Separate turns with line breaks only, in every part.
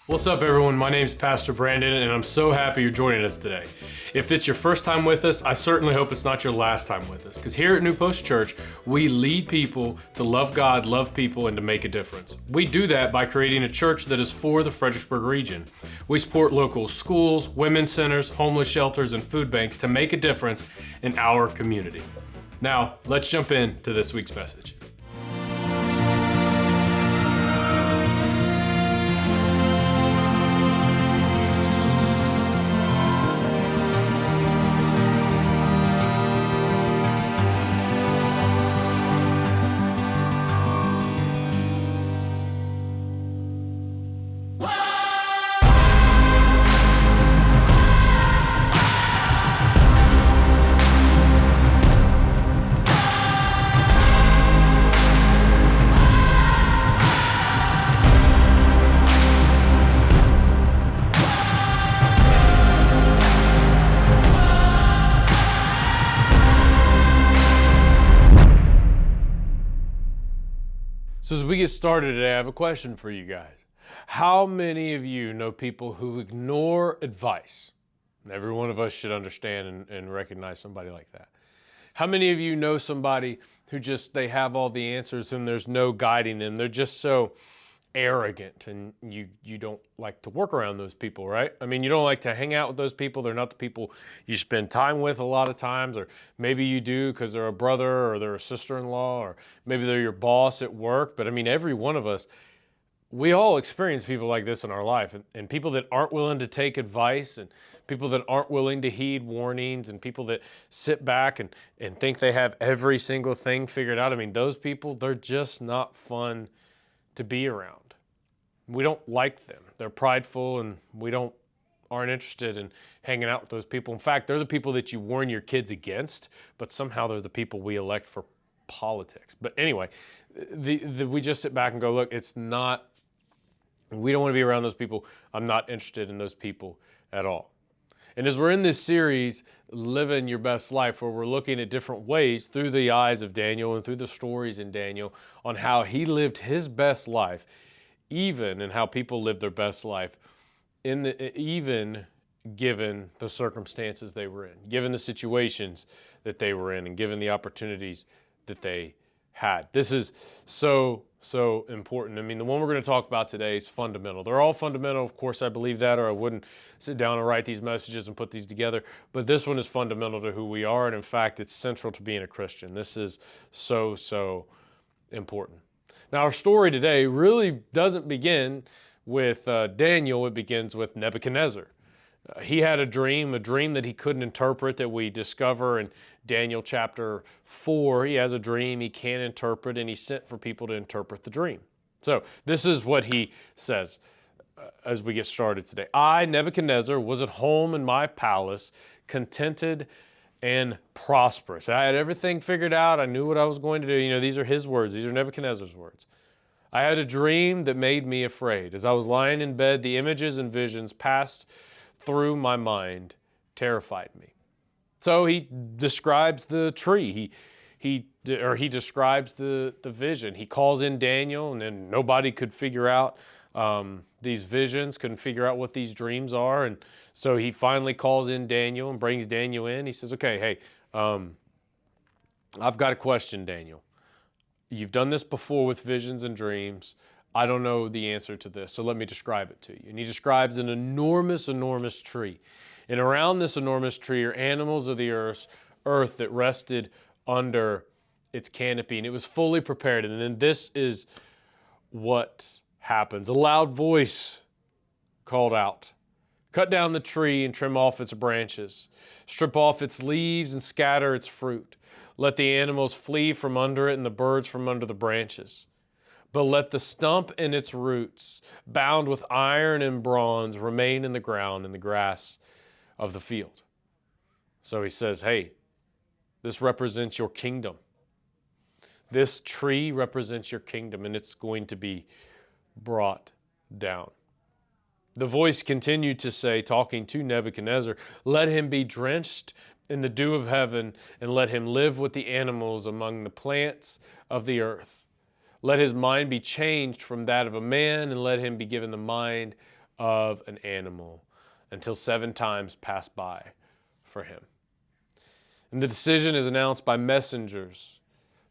What's up, everyone? My name is Pastor Brandon, and I'm so happy you're joining us today. If it's your first time with us, I certainly hope it's not your last time with us, because here at New Post Church, we lead people to love God, love people, and to make a difference. We do that by creating a church that is for the Fredericksburg region. We support local schools, women's centers, homeless shelters, and food banks to make a difference in our community. Now, let's jump into this week's message. So as we get started today, I have a question for you guys. How many of you know people who ignore advice? Every one of us should understand and recognize somebody like that. How many of you know somebody who they have all the answers and there's no guiding them? They're just so arrogant, and you don't like to work around those people, right? I mean, you don't like to hang out with those people. They're not the people you spend time with a lot of times, or maybe you do because they're a brother or they're a sister-in-law, or maybe they're your boss at work. But I mean, every one of us, we all experience people like this in our life, and people that aren't willing to take advice, and people that aren't willing to heed warnings, and people that sit back and think they have every single thing figured out. I mean, those people, they're just not fun to be around. We don't like them. They're prideful, and we aren't interested in hanging out with those people. In fact, they're the people that you warn your kids against, but somehow they're the people we elect for politics. But anyway, we just sit back and go, look, we don't want to be around those people. I'm not interested in those people at all. And as we're in this series, Living Your Best Life, where we're looking at different ways through the eyes of Daniel and through the stories in Daniel on how he lived his best life, and how people live their best life, even given the circumstances they were in, given the situations that they were in, and given the opportunities that they had. This is so important. I mean, the one we're going to talk about today is fundamental. They're all fundamental. Of course, I believe that, or I wouldn't sit down and write these messages and put these together. But this one is fundamental to who we are, and in fact, it's central to being a Christian. This is so important. Now, our story today really doesn't begin with Daniel. It begins with Nebuchadnezzar. He had a dream that he couldn't interpret, that we discover in Daniel chapter 4. He has a dream he can't interpret, and he sent for people to interpret the dream. So this is what he says as we get started today. I, Nebuchadnezzar, was at home in my palace, contented and prosperous. I had everything figured out. I knew what I was going to do. You know, these are his words. These are Nebuchadnezzar's words. I had a dream that made me afraid. As I was lying in bed, the images and visions passed through my mind, terrified me. So he describes the tree. He describes the vision. He calls in Daniel, and then nobody could figure out these visions, couldn't figure out what these dreams are. And so he finally calls in Daniel and brings Daniel in. He says, okay, hey, I've got a question, Daniel. You've done this before with visions and dreams. I don't know the answer to this, so let me describe it to you. And he describes an enormous tree. And around this enormous tree are animals of the earth that rested under its canopy. And it was fully prepared. And then this is what happens. A loud voice called out, cut down the tree and trim off its branches. Strip off its leaves and scatter its fruit. Let the animals flee from under it and the birds from under the branches. But let the stump and its roots, bound with iron and bronze, remain in the ground in the grass of the field. So he says, hey, this represents your kingdom. This tree represents your kingdom, and it's going to be brought down. The voice continued to say, talking to Nebuchadnezzar, let him be drenched in the dew of heaven, and let him live with the animals among the plants of the earth. Let his mind be changed from that of a man, and let him be given the mind of an animal until 7 times pass by for him. And the decision is announced by messengers.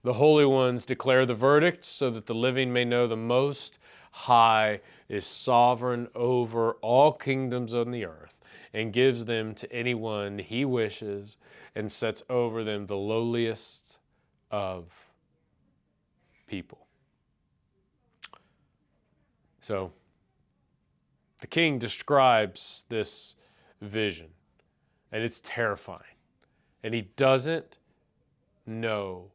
The holy ones declare the verdict so that the living may know the Most High is sovereign over all kingdoms on the earth and gives them to anyone he wishes and sets over them the lowliest of people. So, the king describes this vision, and it's terrifying. And he doesn't know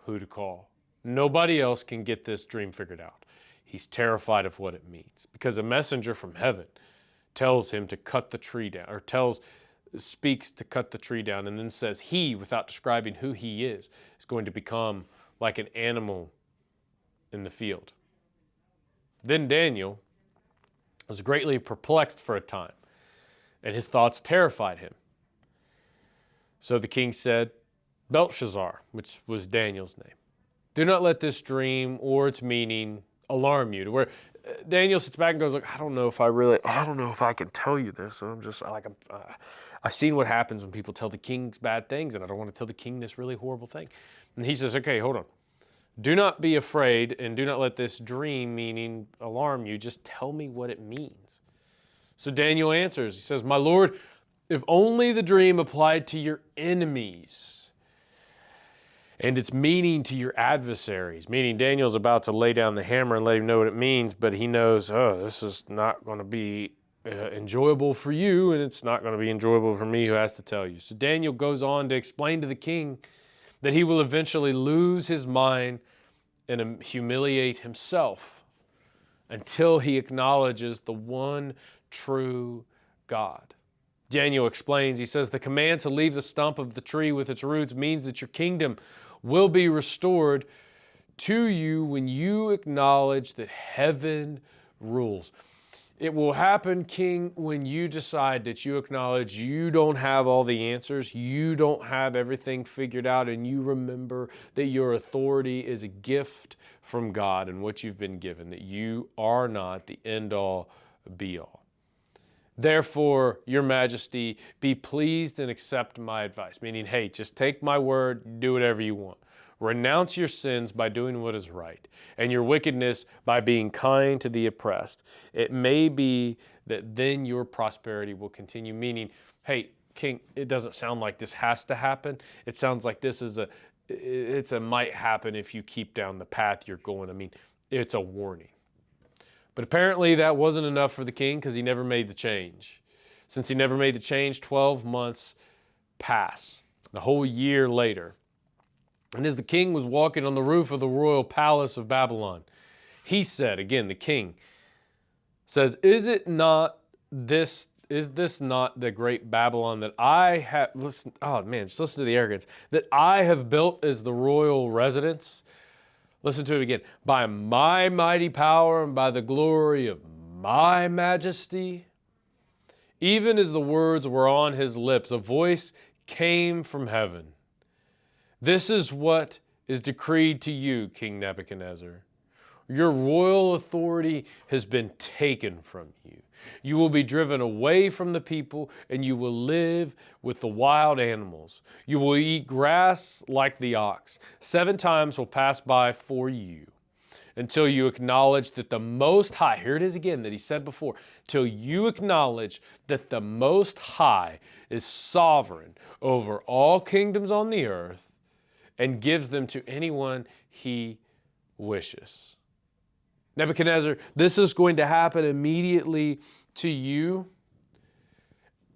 who to call. Nobody else can get this dream figured out. He's terrified of what it means because a messenger from heaven tells him to cut the tree down, or speaks to cut the tree down, and then says he, without describing who he is going to become like an animal in the field. Then Daniel was greatly perplexed for a time, and his thoughts terrified him. So the king said, Belshazzar, which was Daniel's name, do not let this dream or its meaning alarm you. To where Daniel sits back and goes, like, I don't know if I can tell you this. I've seen what happens when people tell the kings bad things, and I don't want to tell the king this really horrible thing. And he says, okay, hold on. Do not be afraid, and do not let this dream meaning alarm you. Just tell me what it means. So Daniel answers. He says, my Lord, if only the dream applied to your enemies and its meaning to your adversaries. Meaning Daniel's about to lay down the hammer and let him know what it means, but he knows, this is not going to be enjoyable for you, and it's not going to be enjoyable for me who has to tell you. So Daniel goes on to explain to the king that he will eventually lose his mind and humiliate himself until he acknowledges the one true God. Daniel explains, he says, the command to leave the stump of the tree with its roots means that your kingdom will be restored to you when you acknowledge that heaven rules. It will happen, King, when you decide that you acknowledge you don't have all the answers, you don't have everything figured out, and you remember that your authority is a gift from God and what you've been given, that you are not the end-all, be-all. Therefore, your majesty, be pleased and accept my advice. Meaning, hey, just take my word, do whatever you want. Renounce your sins by doing what is right, and your wickedness by being kind to the oppressed. It may be that then your prosperity will continue. Meaning, hey, king, it doesn't sound like this has to happen. It sounds like this is it's a might happen if you keep down the path you're going. I mean, it's a warning. But apparently that wasn't enough for the king because he never made the change. Since he never made the change, 12 months pass, a whole year later. And as the king was walking on the roof of the royal palace of Babylon, he said, again, the king says, is this not the great Babylon that I have, listen, oh man, just listen to the arrogance, that I have built as the royal residence? Listen to it again. By my mighty power and by the glory of my majesty. Even as the words were on his lips, a voice came from heaven. This is what is decreed to you, King Nebuchadnezzar. Your royal authority has been taken from you. You will be driven away from the people, and you will live with the wild animals. You will eat grass like the ox. 7 times will pass by for you until you acknowledge that the Most High, here it is again that he said before, till you acknowledge that the Most High is sovereign over all kingdoms on the earth and gives them to anyone he wishes. Nebuchadnezzar, this is going to happen immediately to you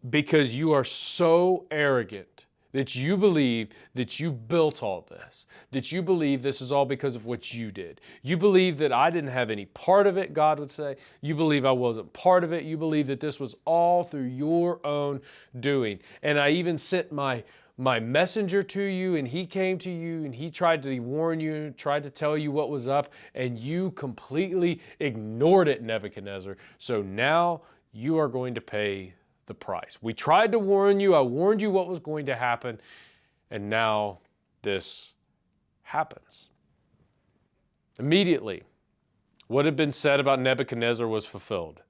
because you are so arrogant that you believe that you built all this, that you believe this is all because of what you did. You believe that I didn't have any part of it, God would say. You believe I wasn't part of it. You believe that this was all through your own doing. And I even sent my messenger to you, and he came to you, and he tried to warn you, tried to tell you what was up, and you completely ignored it, Nebuchadnezzar. So now you are going to pay the price. We tried to warn you. I warned you what was going to happen, and now this happens. Immediately, what had been said about Nebuchadnezzar was fulfilled.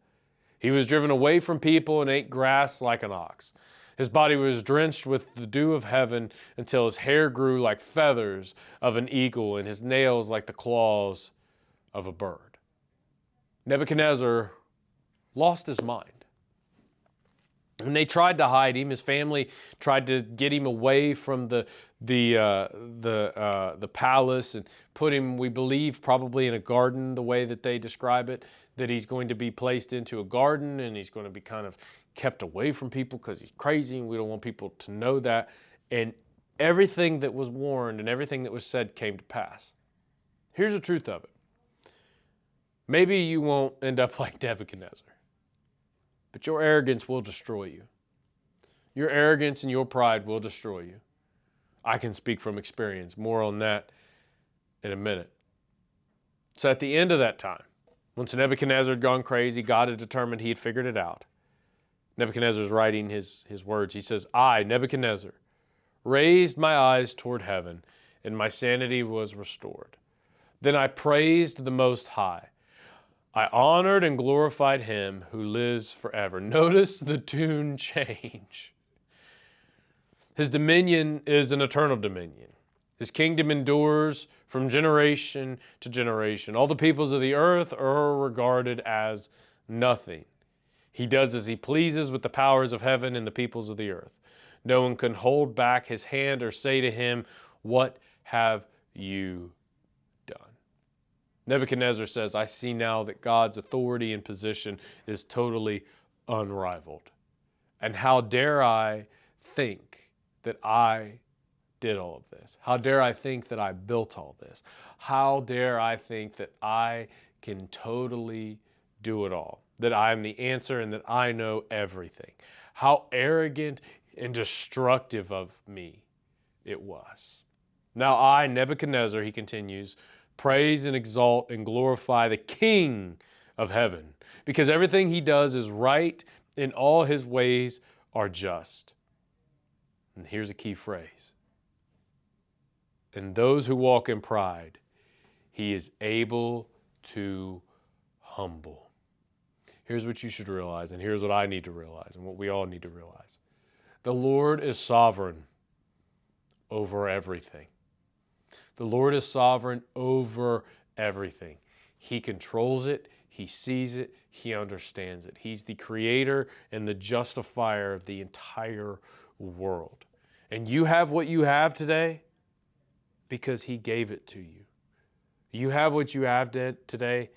He was driven away from people and ate grass like an ox. His body was drenched with the dew of heaven until his hair grew like feathers of an eagle and his nails like the claws of a bird. Nebuchadnezzar lost his mind. And they tried to hide him. His family tried to get him away from the palace and put him, we believe, probably in a garden, the way that they describe it, that he's going to be placed into a garden and he's going to be kind of kept away from people because he's crazy and we don't want people to know that. And everything that was warned and everything that was said came to pass. Here's the truth of it. Maybe you won't end up like Nebuchadnezzar, but your arrogance will destroy you. Your arrogance and your pride will destroy you. I can speak from experience. More on that in a minute. So at the end of that time, once Nebuchadnezzar had gone crazy, God had determined he had figured it out. Nebuchadnezzar is writing his words. He says, I, Nebuchadnezzar, raised my eyes toward heaven, and my sanity was restored. Then I praised the Most High. I honored and glorified him who lives forever. Notice the tune change. His dominion is an eternal dominion. His kingdom endures from generation to generation. All the peoples of the earth are regarded as nothing. He does as he pleases with the powers of heaven and the peoples of the earth. No one can hold back his hand or say to him, what have you done? Nebuchadnezzar says, I see now that God's authority and position is totally unrivaled. And how dare I think that I did all of this? How dare I think that I built all this? How dare I think that I can totally do it all? That I am the answer and that I know everything? How arrogant and destructive of me it was. Now I, Nebuchadnezzar, he continues, praise and exalt and glorify the King of heaven, because everything he does is right and all his ways are just. And here's a key phrase. And those who walk in pride, he is able to humble. Here's what you should realize, and here's what I need to realize, and what we all need to realize. The Lord is sovereign over everything. The Lord is sovereign over everything. He controls it. He sees it. He understands it. He's the creator and the justifier of the entire world. And you have what you have today because he gave it to you. You have what you have today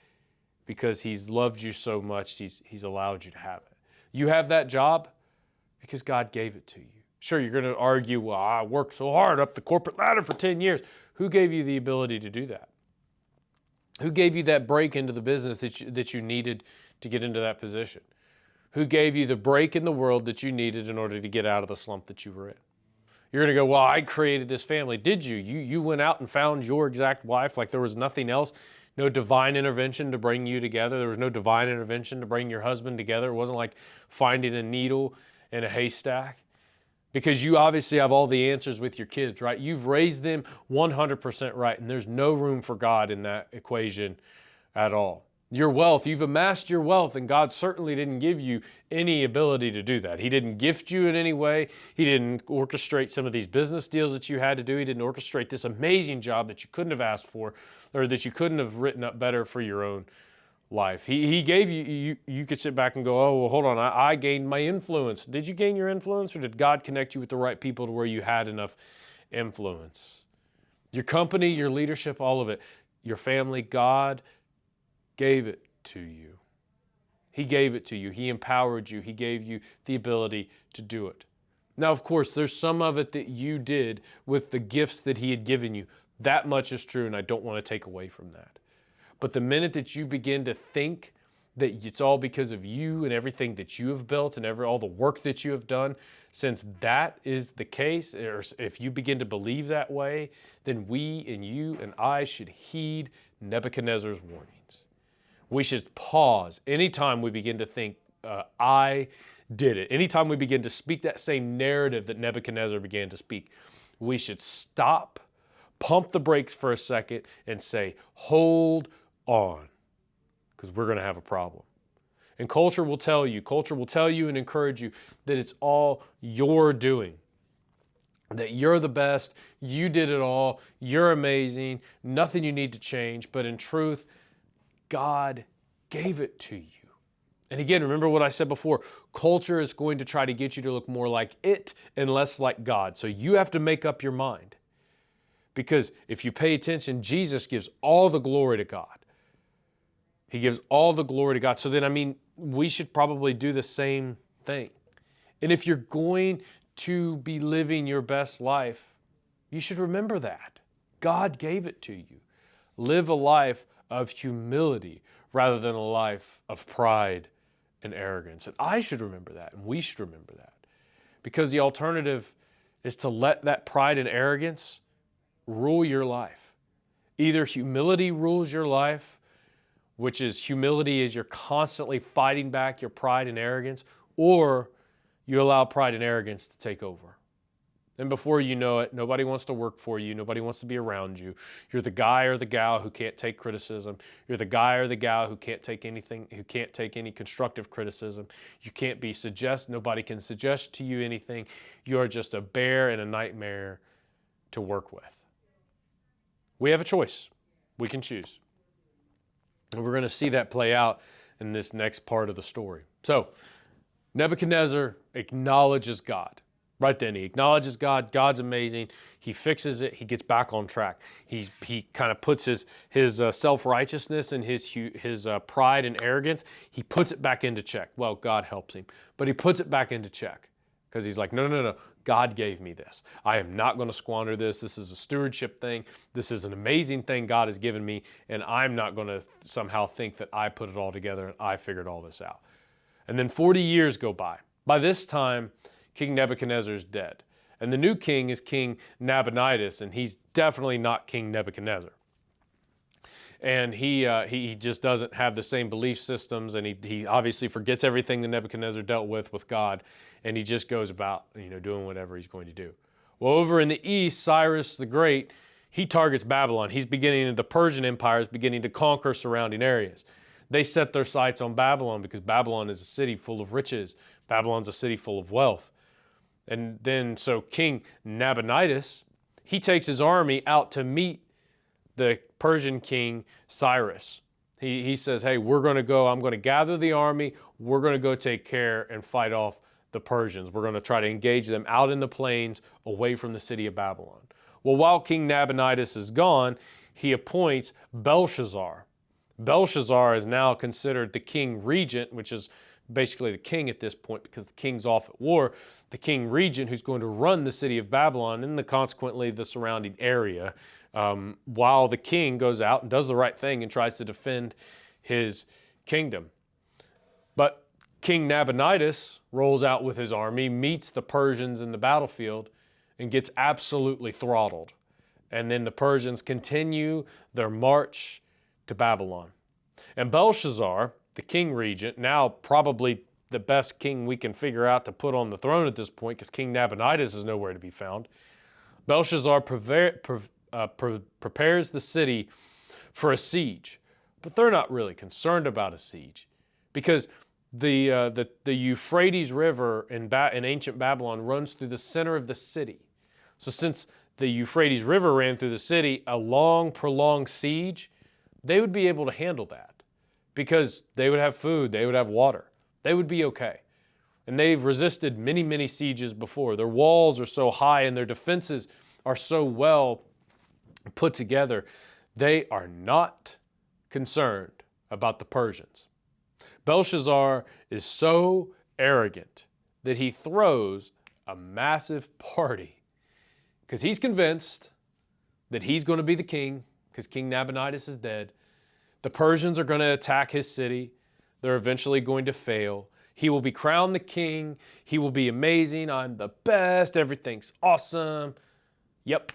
because he's loved you so much, he's allowed you to have it. You have that job because God gave it to you. Sure, you're going to argue, well, I worked so hard up the corporate ladder for 10 years. Who gave you the ability to do that? Who gave you that break into the business that you needed to get into that position? Who gave you the break in the world that you needed in order to get out of the slump that you were in? You're going to go, well, I created this family. Did you? You went out and found your exact wife like there was nothing else? No divine intervention to bring you together. There was no divine intervention to bring your husband together. It wasn't like finding a needle in a haystack. Because you obviously have all the answers with your kids, right? You've raised them 100% right, and there's no room for God in that equation at all. Your wealth, you've amassed your wealth, and God certainly didn't give you any ability to do that. He didn't gift you in any way. He didn't orchestrate some of these business deals that you had to do. He didn't orchestrate this amazing job that you couldn't have asked for, or that you couldn't have written up better for your own life. He gave you could sit back and go, oh, well, hold on, I gained my influence. Did you gain your influence, or did God connect you with the right people to where you had enough influence? Your company, your leadership, all of it, your family, God gave it to you. He gave it to you. He empowered you. He gave you the ability to do it. Now, of course, there's some of it that you did with the gifts that he had given you. That much is true, and I don't want to take away from that. But the minute that you begin to think that it's all because of you and everything that you have built and all the work that you have done, since that is the case, or if you begin to believe that way, then we and you and I should heed Nebuchadnezzar's warnings. We should pause anytime we begin to think, I did it. Anytime we begin to speak that same narrative that Nebuchadnezzar began to speak, we should stop, pump the brakes for a second, and say, hold on, because we're going to have a problem. And culture will tell you and encourage you that it's all your doing, that you're the best, you did it all, you're amazing, nothing you need to change. But in truth, God gave it to you. And again, remember what I said before, culture is going to try to get you to look more like it and less like God. So you have to make up your mind. Because if you pay attention, Jesus gives all the glory to God. He gives all the glory to God. So then, we should probably do the same thing. And if you're going to be living your best life, you should remember that. God gave it to you. Live a life of humility rather than a life of pride and arrogance. And I should remember that, and we should remember that. Because the alternative is to let that pride and arrogance rule your life. Either humility rules your life, which is humility is you're constantly fighting back your pride and arrogance, or you allow pride and arrogance to take over. And before you know it, nobody wants to work for you. Nobody wants to be around you. You're the guy or the gal who can't take criticism. You're the guy or the gal who can't take anything, who can't take any constructive criticism. You can't be nobody can suggest to you anything. You are just a bear and a nightmare to work with. We have a choice. We can choose. And we're going to see that play out in this next part of the story. So, Nebuchadnezzar acknowledges God. Right then, he acknowledges God. God's amazing. He fixes it. He gets back on track. He kind of puts his self-righteousness and his pride and arrogance, he puts it back into check. Well, God helps him. But he puts it back into check because he's like, no. God gave me this. I am not going to squander this. This is a stewardship thing. This is an amazing thing God has given me, and I'm not going to somehow think that I put it all together and I figured all this out. And then 40 years go by. By this time, King Nebuchadnezzar is dead. And the new king is King Nabonidus, and he's definitely not King Nebuchadnezzar. And he just doesn't have the same belief systems, and he obviously forgets everything that Nebuchadnezzar dealt with God, and he just goes about doing whatever he's going to do. Well, over in the east, Cyrus the Great, he targets Babylon. The Persian Empire is beginning to conquer surrounding areas. They set their sights on Babylon because Babylon is a city full of riches. Babylon's a city full of wealth. And then so King Nabonidus, he takes his army out to meet the Persian king Cyrus. He says, hey, I'm going to gather the army. We're going to go take care and fight off the Persians. We're going to try to engage them out in the plains away from the city of Babylon. Well, while King Nabonidus is gone, he appoints Belshazzar. Belshazzar is now considered the king regent, which is basically the king at this point because the king's off at war, the king regent who's going to run the city of Babylon and consequently the surrounding area, while the king goes out and does the right thing and tries to defend his kingdom. But King Nabonidus rolls out with his army, meets the Persians in the battlefield, and gets absolutely throttled. And then the Persians continue their march to Babylon. And Belshazzar, the king regent, now probably the best king we can figure out to put on the throne at this point because King Nabonidus is nowhere to be found. Belshazzar prepares the city for a siege, but they're not really concerned about a siege because the Euphrates River in ancient Babylon runs through the center of the city. So since the Euphrates River ran through the city, a long, prolonged siege, they would be able to handle that because they would have food, they would have water. They would be okay. And they've resisted many, many sieges before. Their walls are so high and their defenses are so well put together. They are not concerned about the Persians. Belshazzar is so arrogant that he throws a massive party because he's convinced that he's going to be the king because King Nabonidus is dead. The Persians are going to attack his city. They're eventually going to fail. He will be crowned the king. He will be amazing. I'm the best. Everything's awesome. Yep,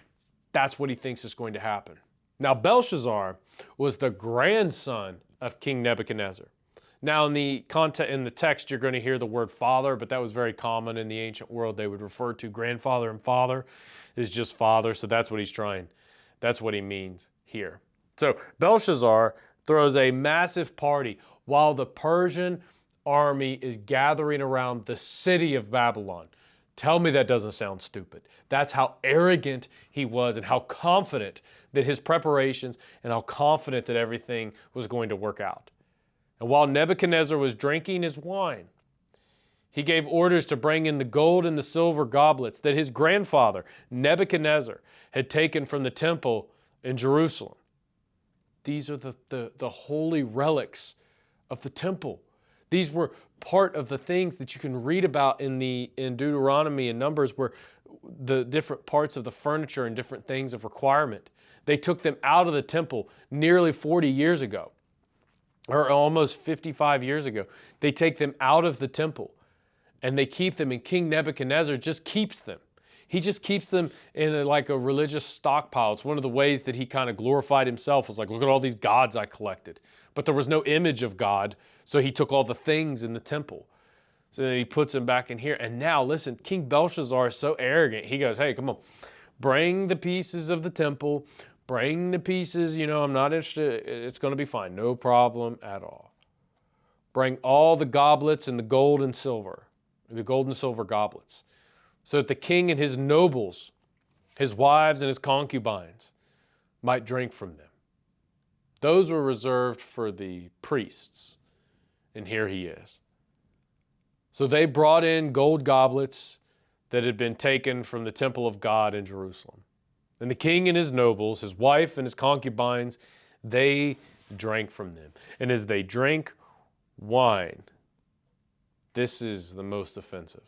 that's what he thinks is going to happen. Now, Belshazzar was the grandson of King Nebuchadnezzar. Now, in the text, you're going to hear the word father, but that was very common in the ancient world. They would refer to grandfather, and father is just father, so that's what he means here. So Belshazzar throws a massive party while the Persian army is gathering around the city of Babylon. Tell me that doesn't sound stupid. That's how arrogant he was and how confident that his preparations and how confident that everything was going to work out. And while Nebuchadnezzar was drinking his wine, he gave orders to bring in the gold and the silver goblets that his grandfather, Nebuchadnezzar, had taken from the temple in Jerusalem. These are the holy relics of the temple. These were part of the things that you can read about in Deuteronomy and Numbers, where the different parts of the furniture and different things of requirement. They took them out of the temple nearly 40 years ago, or almost 55 years ago. They take them out of the temple and they keep them, and King Nebuchadnezzar just keeps them. He just keeps them in like a religious stockpile. It's one of the ways that he kind of glorified himself. Was like, look at all these gods I collected. But there was no image of God, so he took all the things in the temple. So then he puts them back in here. And now, listen, King Belshazzar is so arrogant. He goes, hey, come on, bring the pieces of the temple. Bring the pieces, I'm not interested. It's going to be fine. No problem at all. Bring all the goblets and the gold and silver goblets, so that the king and his nobles, his wives and his concubines, might drink from them. Those were reserved for the priests, and here he is. So they brought in gold goblets that had been taken from the temple of God in Jerusalem. And the king and his nobles, his wife and his concubines, they drank from them. And as they drank wine, this is the most offensive.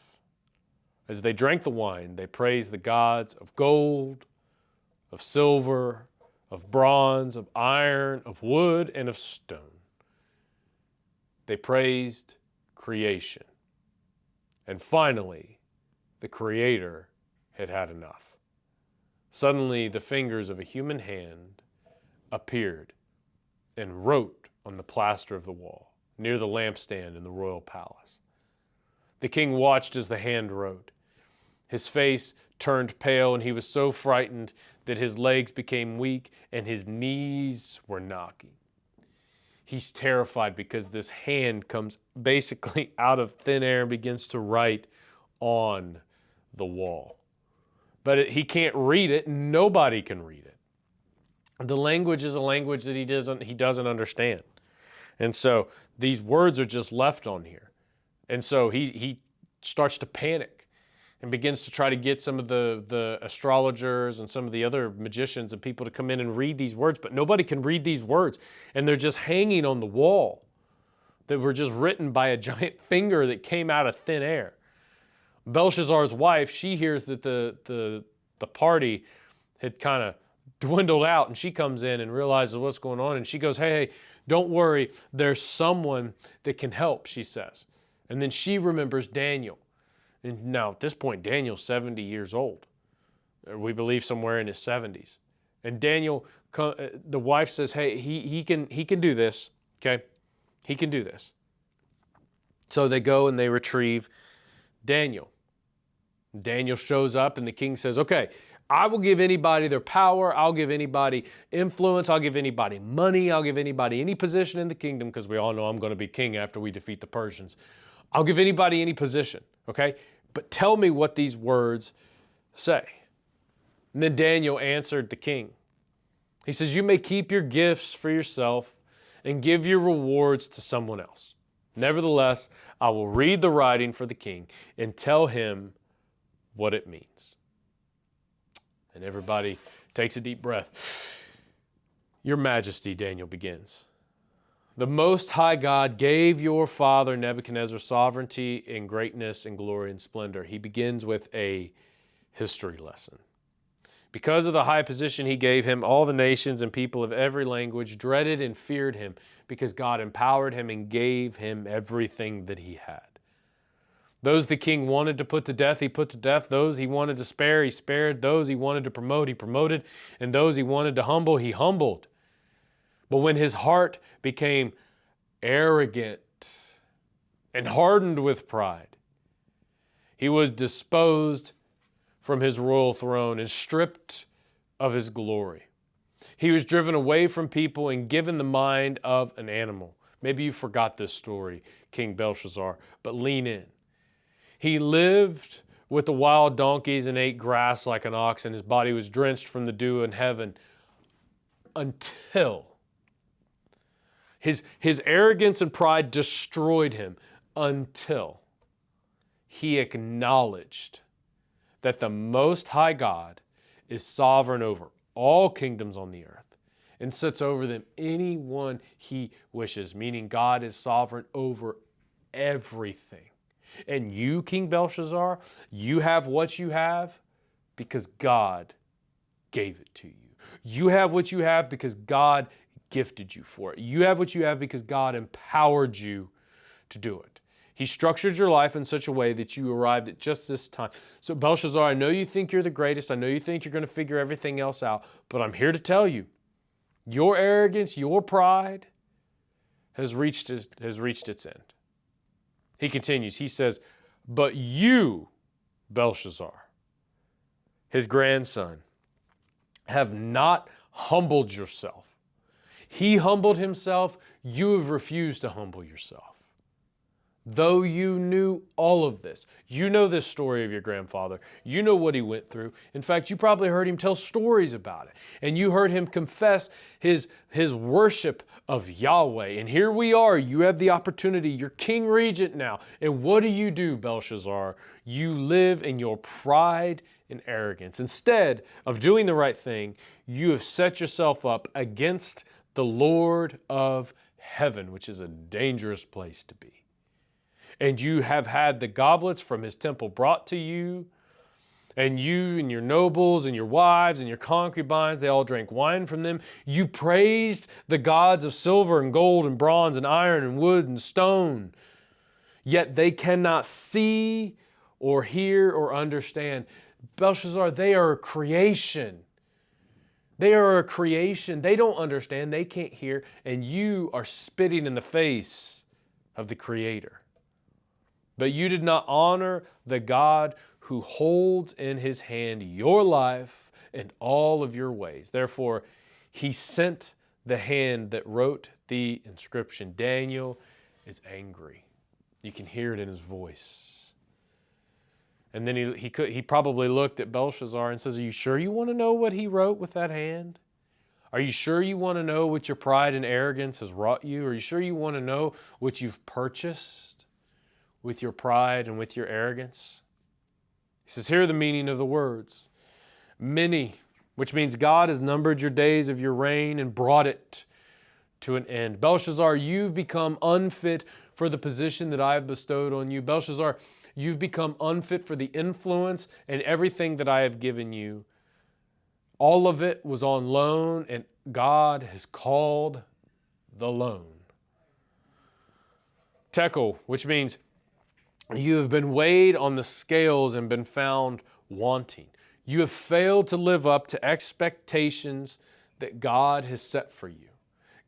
As they drank the wine, they praised the gods of gold, of silver, of bronze, of iron, of wood, and of stone. They praised creation. And finally, the Creator had had enough. Suddenly, the fingers of a human hand appeared and wrote on the plaster of the wall, near the lampstand in the royal palace. The king watched as the hand wrote. His face turned pale, and he was so frightened that his legs became weak and his knees were knocking. He's terrified because this hand comes basically out of thin air and begins to write on the wall. But he can't read it. Nobody can read it. The language is a language that he doesn't understand. And so these words are just left on here. And so he starts to panic and begins to try to get some of the astrologers and some of the other magicians and people to come in and read these words, but nobody can read these words. And they're just hanging on the wall that were just written by a giant finger that came out of thin air. Belshazzar's wife, she hears that the party had kind of dwindled out, and she comes in and realizes what's going on, and she goes, hey, don't worry, there's someone that can help, she says. And then she remembers Daniel. And now at this point, Daniel's 70 years old. We believe somewhere in his 70s. And Daniel, the wife says, hey, he can do this, okay? He can do this. So they go and they retrieve Daniel. Daniel shows up and the king says, okay, I will give anybody their power. I'll give anybody influence. I'll give anybody money. I'll give anybody any position in the kingdom, because we all know I'm going to be king after we defeat the Persians. I'll give anybody any position, okay? But tell me what these words say. And then Daniel answered the king. He says, you may keep your gifts for yourself and give your rewards to someone else. Nevertheless, I will read the writing for the king and tell him what it means. And everybody takes a deep breath. Your Majesty, Daniel begins. The Most High God gave your father Nebuchadnezzar sovereignty and greatness and glory and splendor. He begins with a history lesson. Because of the high position he gave him, all the nations and people of every language dreaded and feared him, because God empowered him and gave him everything that he had. Those the king wanted to put to death, he put to death. Those he wanted to spare, he spared. Those he wanted to promote, he promoted. And those he wanted to humble, he humbled. But when his heart became arrogant and hardened with pride, he was disposed from his royal throne and stripped of his glory. He was driven away from people and given the mind of an animal, Maybe you forgot this story, King Belshazzar, but lean in. He lived with the wild donkeys and ate grass like an ox, and his body was drenched from the dew in heaven until his arrogance and pride destroyed him, until he acknowledged that the Most High God is sovereign over all kingdoms on the earth and sets over them any one he wishes, meaning God is sovereign over everything. And you, King Belshazzar, you have what you have because God gave it to you. You have what you have because God gifted you for it. You have what you have because God empowered you to do it. He structured your life in such a way that you arrived at just this time. So Belshazzar, I know you think you're the greatest. I know you think you're going to figure everything else out. But I'm here to tell you, your arrogance, your pride has reached its end. He continues. He says, but you, Belshazzar, his grandson, have not humbled yourself. He humbled himself. You have refused to humble yourself. Though you knew all of this, you know this story of your grandfather. You know what he went through. In fact, you probably heard him tell stories about it. And you heard him confess his worship of Yahweh. And here we are. You have the opportunity. You're king regent now. And what do, Belshazzar? You live in your pride and arrogance. Instead of doing the right thing, you have set yourself up against the Lord of heaven, which is a dangerous place to be. And you have had the goblets from his temple brought to you, and you and your nobles and your wives and your concubines, they all drank wine from them. You praised the gods of silver and gold and bronze and iron and wood and stone, yet they cannot see or hear or understand. Belshazzar, they are a creation. They are a creation. They don't understand. They can't hear. And you are spitting in the face of the Creator. But you did not honor the God who holds in his hand your life and all of your ways. Therefore, he sent the hand that wrote the inscription. Daniel is angry. You can hear it in his voice. And then he probably looked at Belshazzar and says, are you sure you want to know what he wrote with that hand? Are you sure you want to know what your pride and arrogance has wrought you? Are you sure you want to know what you've purchased with your pride and with your arrogance? He says, here are the meaning of the words. Many, which means God has numbered your days of your reign and brought it to an end. Belshazzar, you've become unfit for the position that I have bestowed on you. Belshazzar, you've become unfit for the influence and everything that I have given you. All of it was on loan, and God has called the loan tekel, which means you have been weighed on the scales and been found wanting. You have failed to live up to expectations that God has set for you.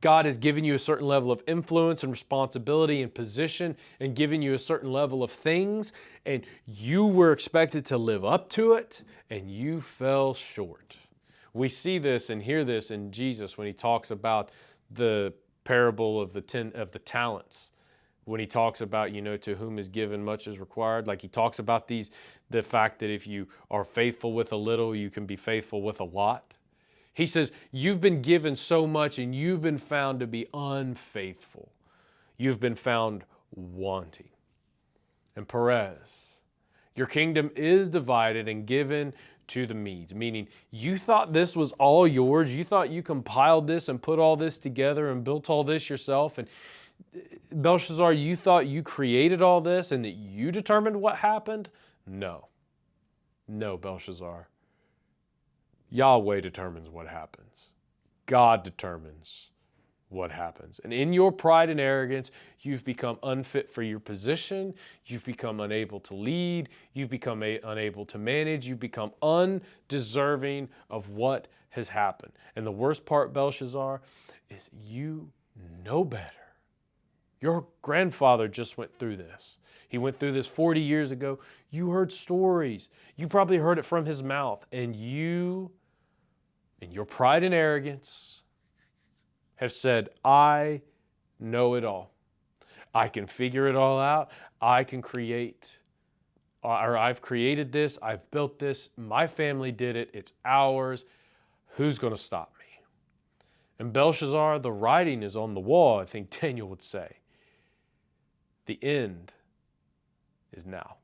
God has given you a certain level of influence and responsibility and position and given you a certain level of things, and you were expected to live up to it, and you fell short. We see this and hear this in Jesus when he talks about the parable of the talents. When he talks about, to whom is given much is required. Like he talks about the fact that if you are faithful with a little, you can be faithful with a lot. He says, you've been given so much and you've been found to be unfaithful. You've been found wanting. And Perez, your kingdom is divided and given to the Medes, meaning you thought this was all yours. You thought you compiled this and put all this together and built all this yourself. And Belshazzar, you thought you created all this and that you determined what happened? No, Belshazzar. Yahweh determines what happens. God determines what happens. And in your pride and arrogance, you've become unfit for your position. You've become unable to lead. You've become unable to manage. You've become undeserving of what has happened. And the worst part, Belshazzar, is you know better. Your grandfather just went through this. He went through this 40 years ago. You heard stories. You probably heard it from his mouth. And you, in your pride and arrogance, have said, I know it all. I can figure it all out. I can create, or I've created this. I've built this. My family did it. It's ours. Who's going to stop me? And Belshazzar, the writing is on the wall, I think Daniel would say. The end is now.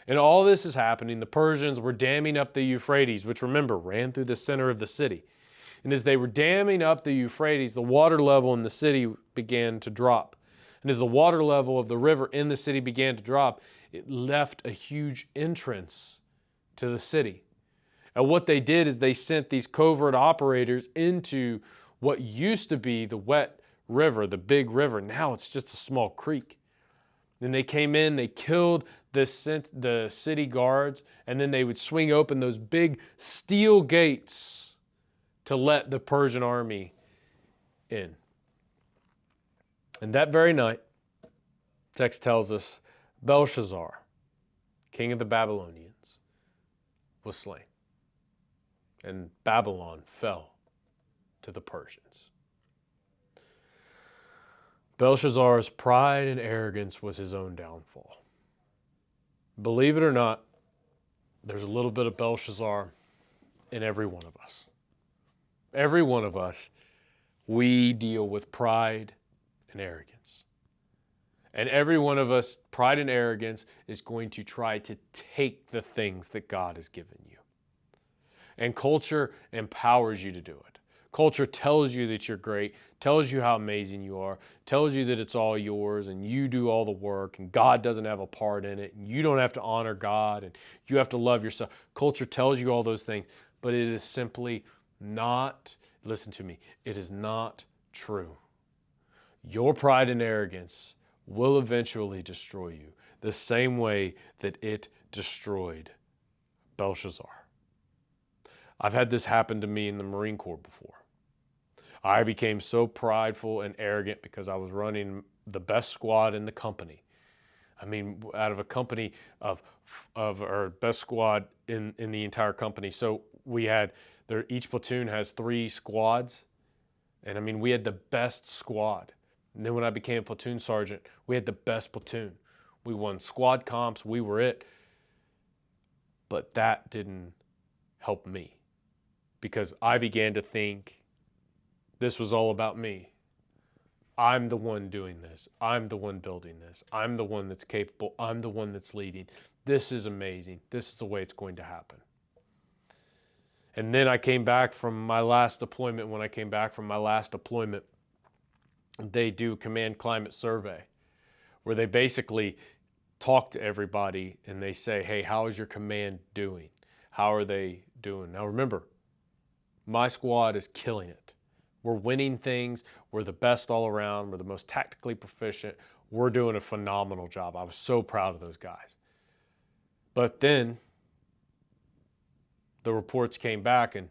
And all this is happening. The Persians were damming up the Euphrates, which, remember, ran through the center of the city. And as they were damming up the Euphrates, the water level in the city began to drop. And as the water level of the river in the city began to drop, it left a huge entrance to the city. And what they did is they sent these covert operators into what used to be the wet river, the big river. Now it's just a small creek. Then they came in, they killed the city guards, and then they would swing open those big steel gates to let the Persian army in. And that very night, text tells us, Belshazzar, king of the Babylonians, was slain. And Babylon fell to the Persians. Belshazzar's pride and arrogance was his own downfall. Believe it or not, there's a little bit of Belshazzar in every one of us. Every one of us, we deal with pride and arrogance. And every one of us, pride and arrogance is going to try to take the things that God has given you. And culture empowers you to do it. Culture tells you that you're great, tells you how amazing you are, tells you that it's all yours and you do all the work and God doesn't have a part in it and you don't have to honor God and you have to love yourself. Culture tells you all those things, but it is simply not, listen to me, it is not true. Your pride and arrogance will eventually destroy you the same way that it destroyed Belshazzar. I've had this happen to me in the Marine Corps before. I became so prideful and arrogant because I was running the best squad in the company. I mean, out of a company of our best squad in the entire company. So we had, each platoon has 3 squads. And I mean, we had the best squad. And then when I became a platoon sergeant, we had the best platoon. We won squad comps, we were it. But that didn't help me because I began to think this was all about me. I'm the one doing this. I'm the one building this. I'm the one that's capable. I'm the one that's leading. This is amazing. This is the way it's going to happen. And then I came back from my last deployment. When I came back from my last deployment, they do command climate survey where they basically talk to everybody and they say, hey, how is your command doing? How are they doing? Now remember, my squad is killing it. We're winning things. We're the best all around. We're the most tactically proficient. We're doing a phenomenal job. I was so proud of those guys. But then the reports came back and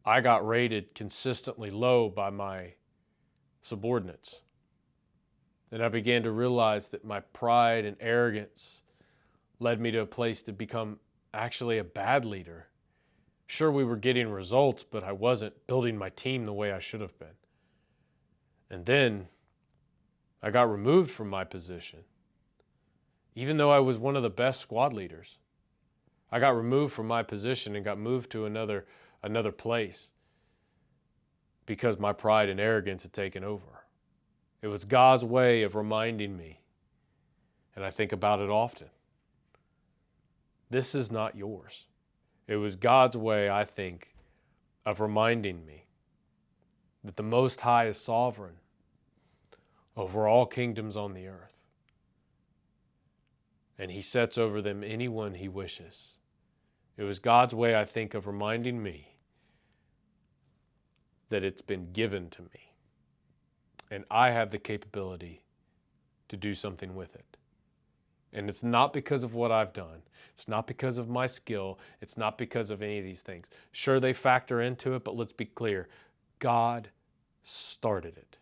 I got rated consistently low by my subordinates. And I began to realize that my pride and arrogance led me to a place to become actually a bad leader. Sure, we were getting results, but I wasn't building my team the way I should have been. And then I got removed from my position. Even though I was one of the best squad leaders, I got removed from my position and got moved to another place because my pride and arrogance had taken over. It was God's way of reminding me, and I think about it often. This is not yours. It was God's way, I think, of reminding me that the Most High is sovereign over all kingdoms on the earth. And He sets over them anyone He wishes. It was God's way, I think, of reminding me that it's been given to me. And I have the capability to do something with it. And it's not because of what I've done. It's not because of my skill. It's not because of any of these things. Sure, they factor into it, but let's be clear. God started it.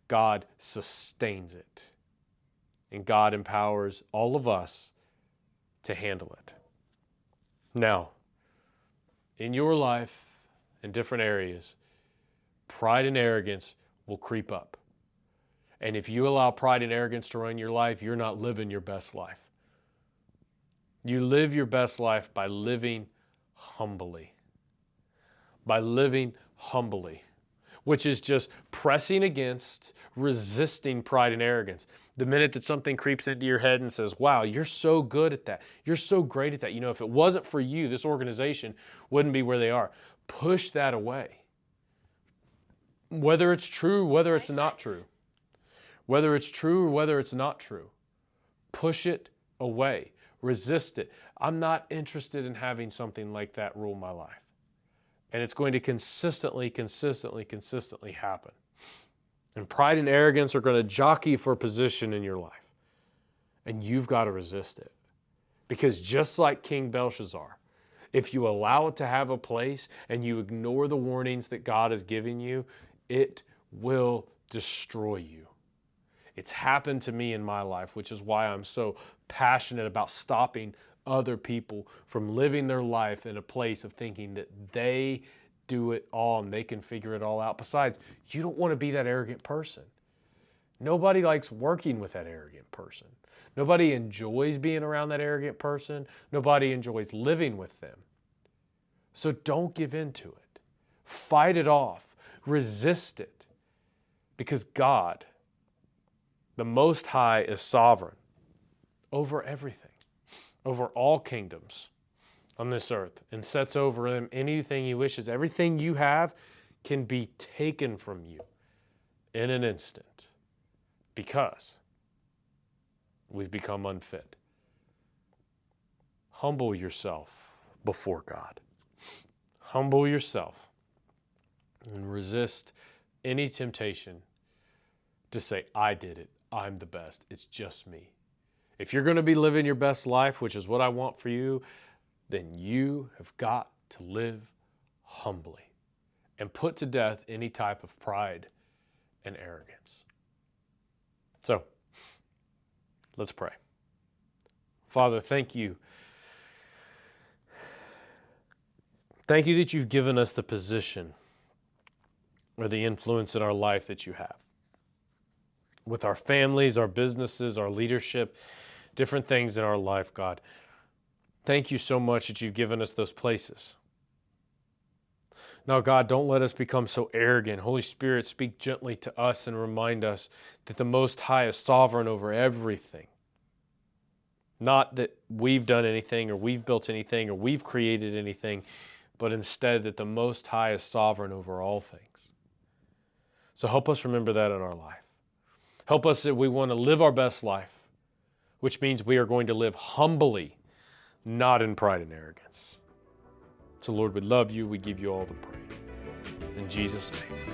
God sustains it. And God empowers all of us to handle it. Now, in your life, in different areas, pride and arrogance will creep up. And if you allow pride and arrogance to run your life, you're not living your best life. You live your best life by living humbly. By living humbly, which is just pressing against, resisting pride and arrogance. The minute that something creeps into your head and says, wow, you're so good at that. You're so great at that. You know, if it wasn't for you, this organization wouldn't be where they are. Push that away. Whether it's true, whether it's not true. Whether it's true or whether it's not true. Push it away. Resist it. I'm not interested in having something like that rule my life. And it's going to consistently happen. And pride and arrogance are going to jockey for position in your life. And you've got to resist it. Because just like King Belshazzar, if you allow it to have a place and you ignore the warnings that God is giving you, it will destroy you. It's happened to me in my life, which is why I'm so passionate about stopping other people from living their life in a place of thinking that they do it all and they can figure it all out. Besides, you don't want to be that arrogant person. Nobody likes working with that arrogant person. Nobody enjoys being around that arrogant person. Nobody enjoys living with them. So don't give in to it. Fight it off. Resist it. Because God, the Most High, is sovereign over everything, over all kingdoms on this earth, and sets over them anything He wishes. Everything you have can be taken from you in an instant because we've become unfit. Humble yourself before God. Humble yourself and resist any temptation to say, I did it. I'm the best. It's just me. If you're going to be living your best life, which is what I want for you, then you have got to live humbly and put to death any type of pride and arrogance. So, let's pray. Father, thank you. Thank you that you've given us the position or the influence in our life that you have. With our families, our businesses, our leadership, different things in our life, God. Thank you so much that you've given us those places. Now, God, don't let us become so arrogant. Holy Spirit, speak gently to us and remind us that the Most High is sovereign over everything. Not that we've done anything or we've built anything or we've created anything, but instead that the Most High is sovereign over all things. So help us remember that in our life. Help us that we want to live our best life, which means we are going to live humbly, not in pride and arrogance. So Lord, we love you. We give you all the praise. In Jesus' name.